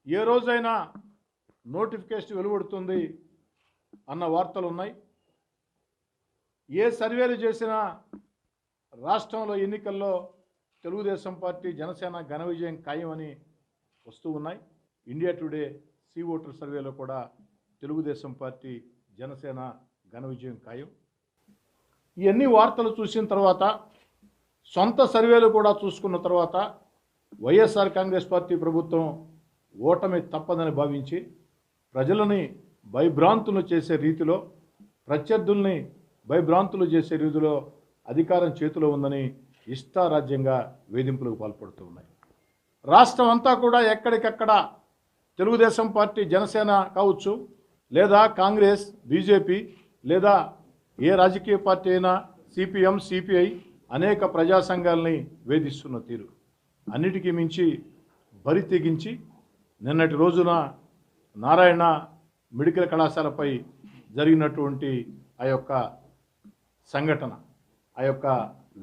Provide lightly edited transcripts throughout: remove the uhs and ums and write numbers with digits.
ఏ రోజైనా నోటిఫికేషన్ వెలువడుతుంది అన్న వార్తలు ఉన్నాయి. ఏ సర్వేలు చేసినా రాష్ట్రంలో ఎన్నికల్లో తెలుగుదేశం పార్టీ జనసేన ఘన విజయం ఖాయమని వస్తూ ఉన్నాయి. ఇండియా టుడే సి ఓటర్ సర్వేలో కూడా తెలుగుదేశం పార్టీ జనసేన ఘన విజయం ఖాయం. ఇవన్నీ వార్తలు చూసిన తర్వాత, సొంత సర్వేలు కూడా చూసుకున్న తర్వాత వైఎస్ఆర్ కాంగ్రెస్ పార్టీ ప్రభుత్వం ఓటమి తప్పదని భావించి ప్రజలని భయభ్రాంతులు చేసే రీతిలో, ప్రత్యర్థుల్ని భయభ్రాంతులు చేసే రీతిలో అధికారం చేతిలో ఉందని ఇష్టారాజ్యంగా వేధింపులకు పాల్పడుతూ ఉన్నాయి. రాష్ట్రం అంతా కూడా ఎక్కడికక్కడ తెలుగుదేశం పార్టీ జనసేన కావచ్చు, లేదా కాంగ్రెస్ బీజేపీ, లేదా ఏ రాజకీయ పార్టీ అయినా సిపిఎం సిపిఐ అనేక ప్రజా సంఘాలని వేధిస్తున్న తీరు అన్నిటికీ మించి బరి తెగించి నిన్నటి రోజున నారాయణ మెడికల్ కళాశాలపై జరిగినటువంటి ఆ యొక్క సంఘటన, ఆ యొక్క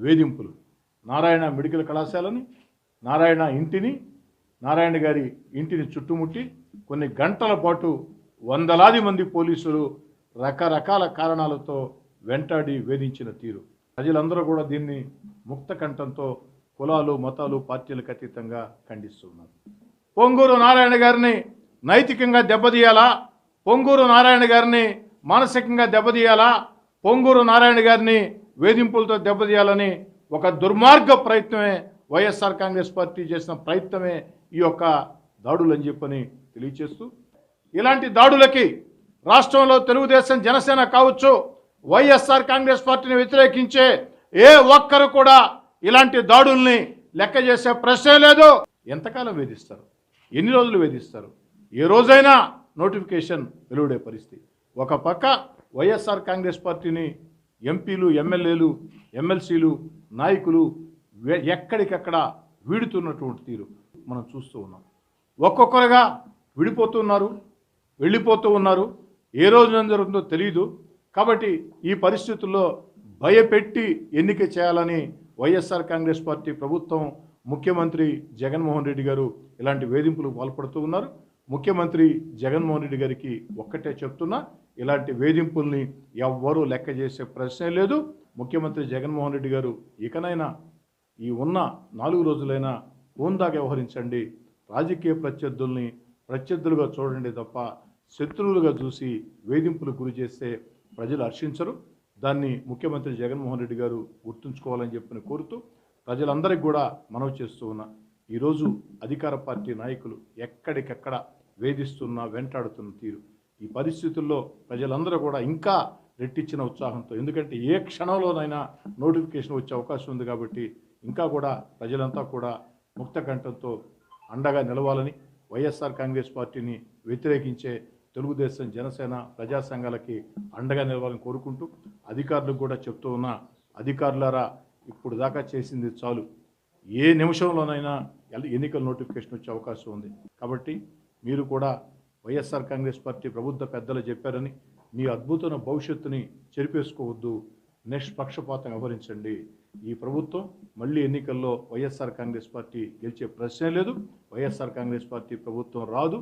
వేధింపులు, నారాయణ మెడికల్ కళాశాలని, నారాయణ ఇంటిని, నారాయణ గారి ఇంటిని చుట్టుముట్టి కొన్ని గంటల పాటు వందలాది మంది పోలీసులు రకరకాల కారణాలతో వెంటాడి వేధించిన తీరు ప్రజలందరూ కూడా దీన్ని ముక్త కంఠంతో కులాలు మతాలు పార్టీలకు అతీతంగా ఖండిస్తున్నారు. పొంగూరు నారాయణ గారిని నైతికంగా దెబ్బతీయాలా, పొంగూరు నారాయణ గారిని మానసికంగా దెబ్బతీయాలా, పొంగూరు నారాయణ గారిని వేధింపులతో దెబ్బతీయాలని ఒక దుర్మార్గ ప్రయత్నమే వైఎస్ఆర్ కాంగ్రెస్ పార్టీ చేసిన ప్రయత్నమే ఈ యొక్క దాడులు అని చెప్పని తెలియచేస్తూ, ఇలాంటి దాడులకి రాష్ట్రంలో తెలుగుదేశం జనసేన కావచ్చు, వైఎస్ఆర్ కాంగ్రెస్ పార్టీని వ్యతిరేకించే ఏ ఒక్కరు కూడా ఇలాంటి దాడుల్ని లెక్క చేసే ప్రశ్నే లేదు. ఎంతకాలం వేధిస్తారు? ఎన్ని రోజులు వేధిస్తారు? ఏ రోజైనా నోటిఫికేషన్ వెలువడే పరిస్థితి. ఒక పక్క వైఎస్ఆర్ కాంగ్రెస్ పార్టీని ఎంపీలు, ఎమ్మెల్యేలు, ఎమ్మెల్సీలు, నాయకులు ఎక్కడికక్కడ వీడుతున్నటువంటి తీరు మనం చూస్తూ ఉన్నాం. ఒక్కొక్కరుగా విడిపోతున్నారు, వెళ్ళిపోతూ ఉన్నారు. ఏ రోజున జరుగుతుందో తెలియదు. కాబట్టి ఈ పరిస్థితుల్లో భయపెట్టి ఎన్నిక చేయాలని వైఎస్ఆర్ కాంగ్రెస్ పార్టీ ప్రభుత్వం, ముఖ్యమంత్రి జగన్మోహన్ రెడ్డి గారు ఇలాంటి వేధింపులకు పాల్పడుతూ ఉన్నారు. ముఖ్యమంత్రి జగన్మోహన్ రెడ్డి గారికి ఒక్కటే చెప్తున్నా, ఇలాంటి వేధింపుల్ని ఎవ్వరూ లెక్క చేసే ప్రశ్నే లేదు. ముఖ్యమంత్రి జగన్మోహన్ రెడ్డి గారు ఇకనైనా ఈ ఉన్న 4 రోజులైనా హోందాగా వ్యవహరించండి. రాజకీయ ప్రత్యర్థుల్ని ప్రత్యర్థులుగా చూడండి తప్ప శత్రువులుగా చూసి వేధింపులకు గురి చేస్తే ప్రజలు హర్షించరు. దాన్ని ముఖ్యమంత్రి జగన్మోహన్ రెడ్డి గారు గుర్తుంచుకోవాలని చెప్పని కోరుతూ ప్రజలందరికీ కూడా మనవి చేస్తూ ఉన్నా. ఈరోజు అధికార పార్టీ నాయకులు ఎక్కడికెక్కడ వేధిస్తున్న, వెంటాడుతున్న తీరు, ఈ పరిస్థితుల్లో ప్రజలందరూ కూడా ఇంకా రెట్టించిన ఉత్సాహంతో, ఎందుకంటే ఏ క్షణంలోనైనా నోటిఫికేషన్ వచ్చే అవకాశం ఉంది కాబట్టి ఇంకా కూడా ప్రజలంతా కూడా ముక్త కంఠంతో అండగా నిలవాలని, వైఎస్ఆర్ కాంగ్రెస్ పార్టీని వ్యతిరేకించే తెలుగుదేశం జనసేన ప్రజా సంఘాలకి అండగా నిలవాలని కోరుకుంటూ అధికారులకు కూడా చెప్తూ ఉన్నా, అధికారులారా ఇప్పుడు దాకా చేసింది చాలు. ఏ నిమిషంలోనైనా ఎన్నికల నోటిఫికేషన్ వచ్చే అవకాశం ఉంది. కాబట్టి మీరు కూడా వైఎస్ఆర్ కాంగ్రెస్ పార్టీ ప్రభుత్వ పెద్దలు చెప్పారని మీ అద్భుతమైన భవిష్యత్తుని చెరిపేసుకోవద్దు, నిష్పక్షపాతంగా వ్యవహరించండి. ఈ ప్రభుత్వం మళ్ళీ ఎన్నికల్లో వైఎస్ఆర్ కాంగ్రెస్ పార్టీ గెలిచే ప్రశ్నే లేదు. వైఎస్ఆర్ కాంగ్రెస్ పార్టీ ప్రభుత్వం రాదు.